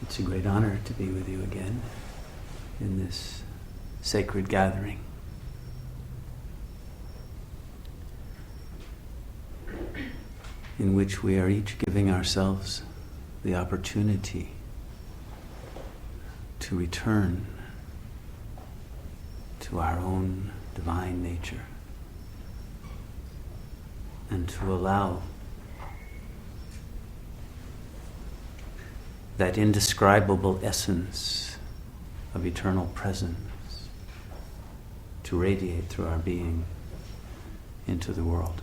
It's a great honor to be with you again in this sacred gathering. In which we are each giving ourselves the opportunity to return to our own divine nature and to allow that indescribable essence of eternal presence to radiate through our being into the world.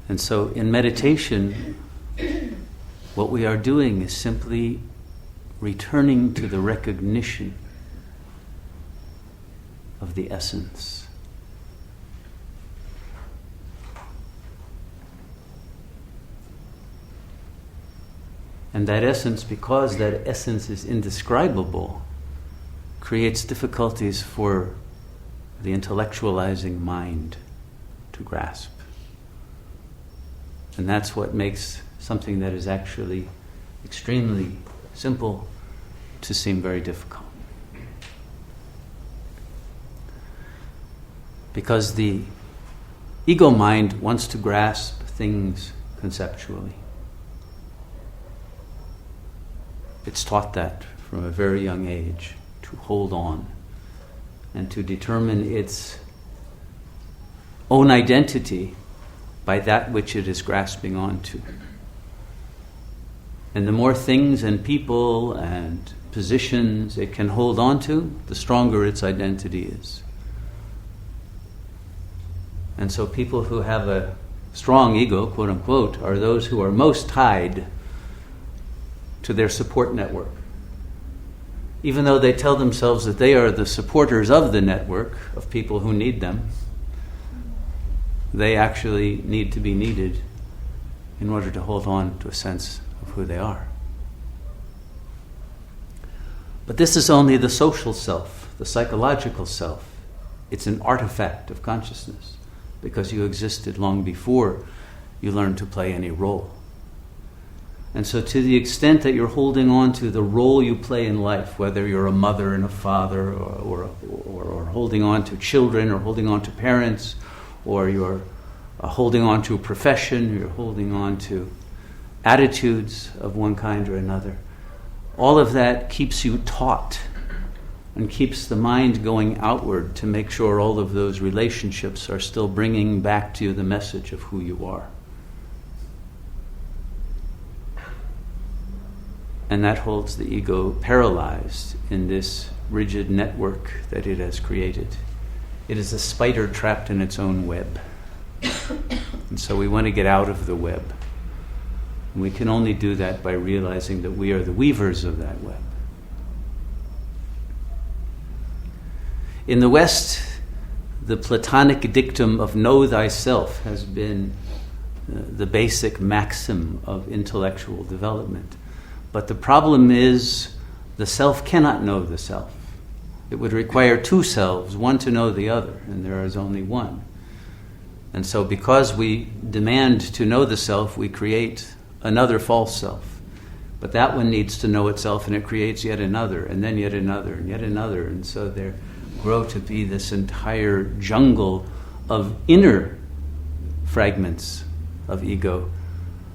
And so in meditation, what we are doing is simply returning to the recognition of the essence. And that essence, because that essence is indescribable, creates difficulties for the intellectualizing mind to grasp. And that's what makes something that is actually extremely simple to seem very difficult. Because the ego mind wants to grasp things conceptually. It's taught that from a very young age, to hold on and to determine its own identity by that which it is grasping onto. And the more things and people and positions it can hold on to, the stronger its identity is. And so people who have a strong ego, quote unquote, are those who are most tied to their support network. Even though they tell themselves that they are the supporters of the network of people who need them, they actually need to be needed in order to hold on to a sense of who they are. But this is only the social self, the psychological self. It's an artifact of consciousness because you existed long before you learned to play any role. And so to the extent that you're holding on to the role you play in life, whether you're a mother and a father or holding on to children or holding on to parents, or you're holding on to a profession, you're holding on to attitudes of one kind or another, all of that keeps you taut and keeps the mind going outward to make sure all of those relationships are still bringing back to you the message of who you are. And that holds the ego paralyzed in this rigid network that it has created. It is a spider trapped in its own web. And so we want to get out of the web. And we can only do that by realizing that we are the weavers of that web. In the West, the Platonic dictum of Know Thyself has been the basic maxim of intellectual development. But the problem is the self cannot know the self. It would require two selves, one to know the other, and there is only one. And so because we demand to know the self, we create another false self. But that one needs to know itself, and it creates yet another, and then yet another, and yet another. And so there grow to be this entire jungle of inner fragments of ego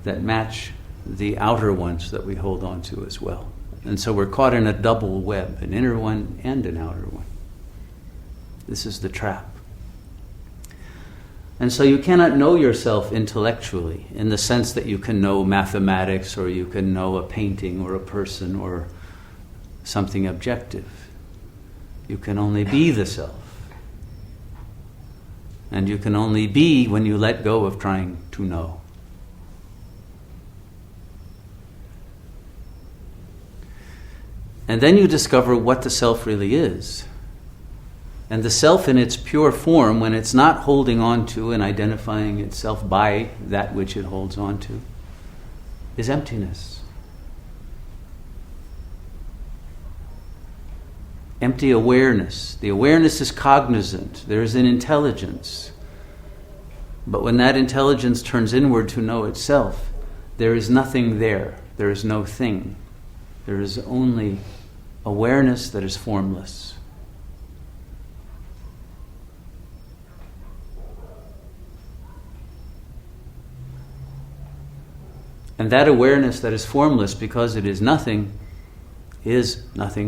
that match the outer ones that we hold on to as well. And so we're caught in a double web, an inner one and an outer one. This is the trap. And so you cannot know yourself intellectually in the sense that you can know mathematics or you can know a painting or a person or something objective. You can only be the self. And you can only be when you let go of trying to know. And then you discover what the self really is. And the self in its pure form, when it's not holding on to and identifying itself by that which it holds on to, is emptiness. empty awareness. The awareness is cognizant. There is an intelligence. But when that intelligence turns inward to know itself, there is nothing there. There is no thing. There is only awareness that is formless. And that awareness that is formless, because it is nothing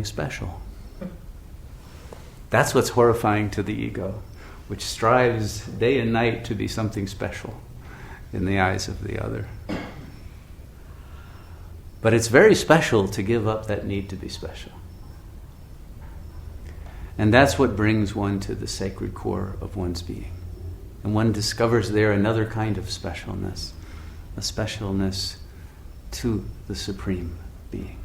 special. That's what's horrifying to the ego, which strives day and night to be something special in the eyes of the other. But it's very special to give up that need to be special. And that's what brings one to the sacred core of one's being. And one discovers there another kind of specialness, a specialness to the Supreme Being,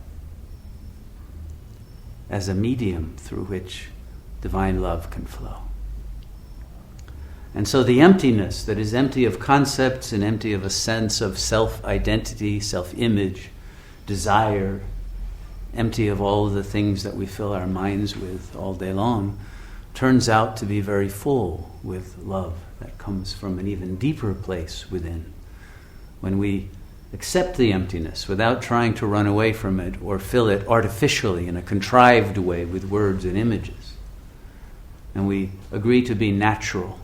as a medium through which divine love can flow. And so the emptiness that is empty of concepts and empty of a sense of self-identity, self-image, desire, empty of all of the things that we fill our minds with all day long, turns out to be very full with love that comes from an even deeper place within. When we accept the emptiness without trying to run away from it or fill it artificially in a contrived way with words and images, and we agree to be natural.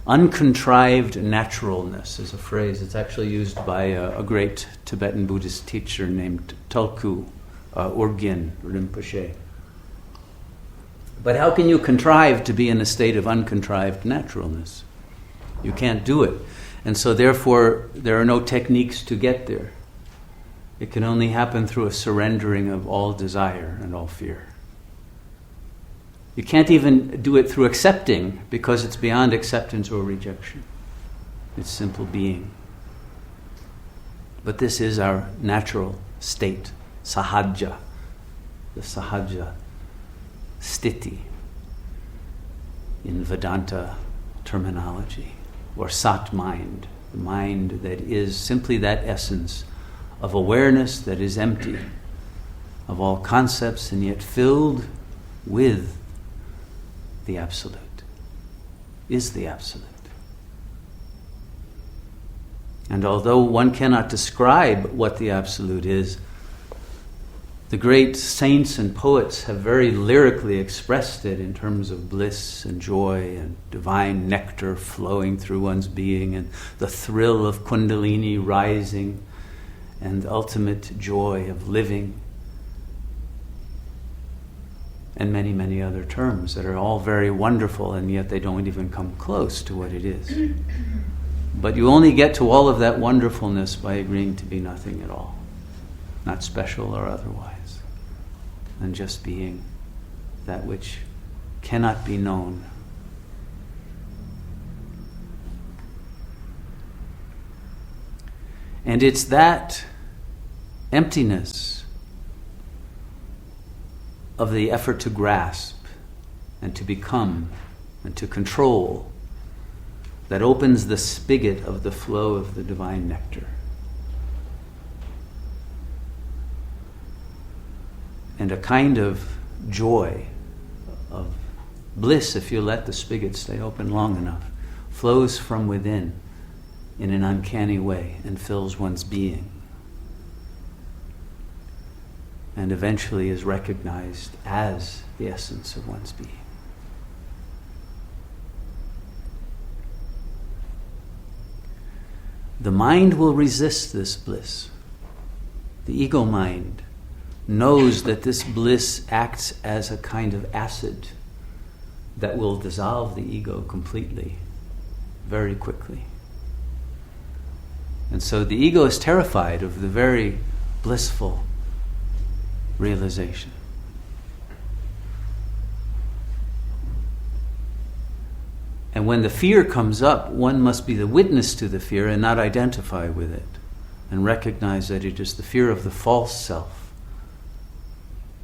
Uncontrived naturalness is a phrase that's actually used by a great Tibetan Buddhist teacher named Tulku Urgyen Rinpoche. But how can you contrive to be in a state of uncontrived naturalness? You can't do it. And so therefore, there are no techniques to get there. It can only happen through a surrendering of all desire and all fear. You can't even do it through accepting, because it's beyond acceptance or rejection. It's simple being. But this is our natural state, sahaja, the sahaja sthiti in Vedanta terminology, or sat mind, the mind that is simply that essence of awareness that is empty of all concepts and yet filled with the Absolute, is the Absolute. And although one cannot describe what the Absolute is, the great saints and poets have very lyrically expressed it in terms of bliss and joy and divine nectar flowing through one's being and the thrill of Kundalini rising and the ultimate joy of living, and many, many other terms that are all very wonderful, and yet they don't even come close to what it is. But you only get to all of that wonderfulness by agreeing to be nothing at all, not special or otherwise, and just being that which cannot be known. And it's that emptiness of the effort to grasp and to become and to control that opens the spigot of the flow of the divine nectar. And a kind of joy, of bliss, if you let the spigot stay open long enough, flows from within in an uncanny way and fills one's being, and eventually is recognized as the essence of one's being. The mind will resist this bliss. The ego mind knows that this bliss acts as a kind of acid that will dissolve the ego completely, very quickly. And so the ego is terrified of the very blissful realization. And when the fear comes up, one must be the witness to the fear and not identify with it, and recognize that it is the fear of the false self,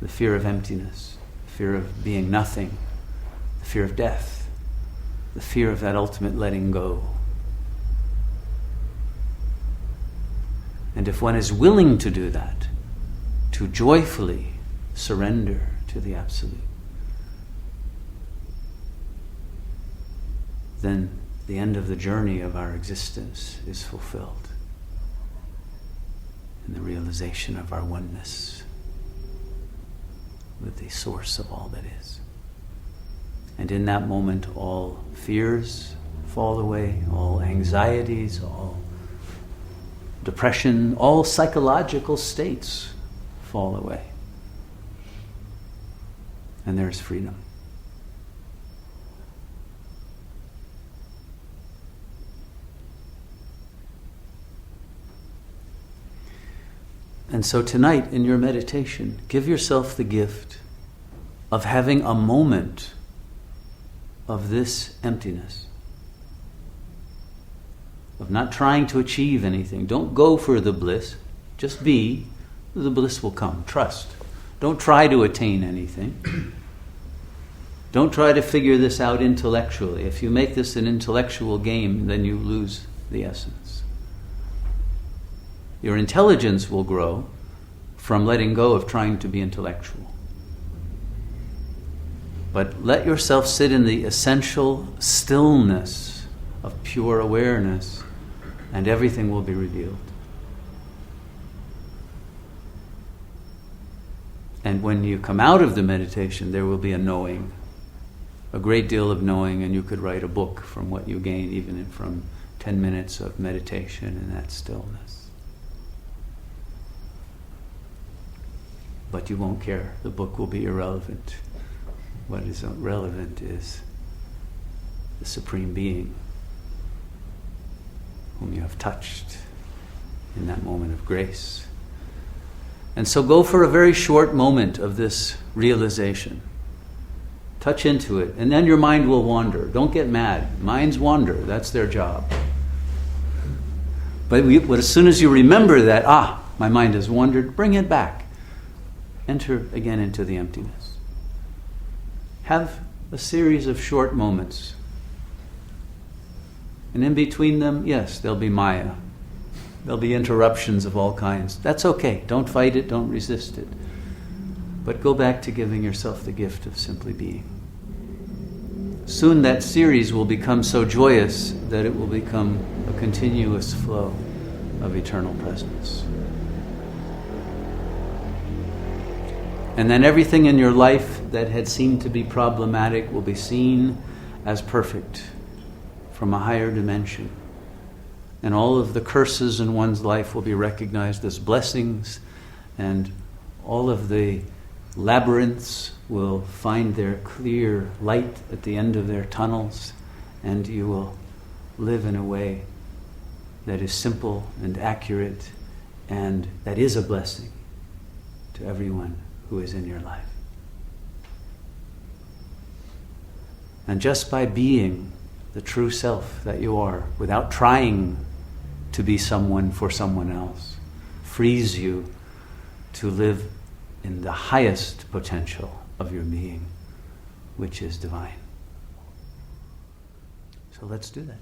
the fear of emptiness, the fear of being nothing, the fear of death, the fear of that ultimate letting go. And if one is willing to do that, to joyfully surrender to the Absolute, then the end of the journey of our existence is fulfilled in the realization of our oneness with the source of all that is. And in that moment, all fears fall away, all anxieties, all depression, all psychological states fall away. And there's freedom. And so tonight in your meditation, give yourself the gift of having a moment of this emptiness, of not trying to achieve anything. Don't go for the bliss, just be. The bliss will come. Trust. Don't try to attain anything. Don't try to figure this out intellectually. If you make this an intellectual game, then you lose the essence. Your intelligence will grow from letting go of trying to be intellectual. But let yourself sit in the essential stillness of pure awareness, and everything will be revealed. And when you come out of the meditation, there will be a knowing, a great deal of knowing, and you could write a book from what you gain, even from 10 minutes of meditation in that stillness. But you won't care. The book will be irrelevant. What is relevant is the Supreme Being whom you have touched in that moment of grace. And so go for a very short moment of this realization. Touch into it, and then your mind will wander. Don't get mad. Minds wander. That's their job. But as soon as you remember that, my mind has wandered, bring it back. Enter again into the emptiness. Have a series of short moments. And in between them, yes, there'll be Maya. There'll be interruptions of all kinds. That's okay. Don't fight it. Don't resist it. But go back to giving yourself the gift of simply being. Soon that series will become so joyous that it will become a continuous flow of eternal presence. And then everything in your life that had seemed to be problematic will be seen as perfect from a higher dimension. And all of the curses in one's life will be recognized as blessings, and all of the labyrinths will find their clear light at the end of their tunnels, and you will live in a way that is simple and accurate, and that is a blessing to everyone who is in your life. And just by being the true self that you are, without trying to be someone for someone else, frees you to live in the highest potential of your being, which is divine. So let's do that.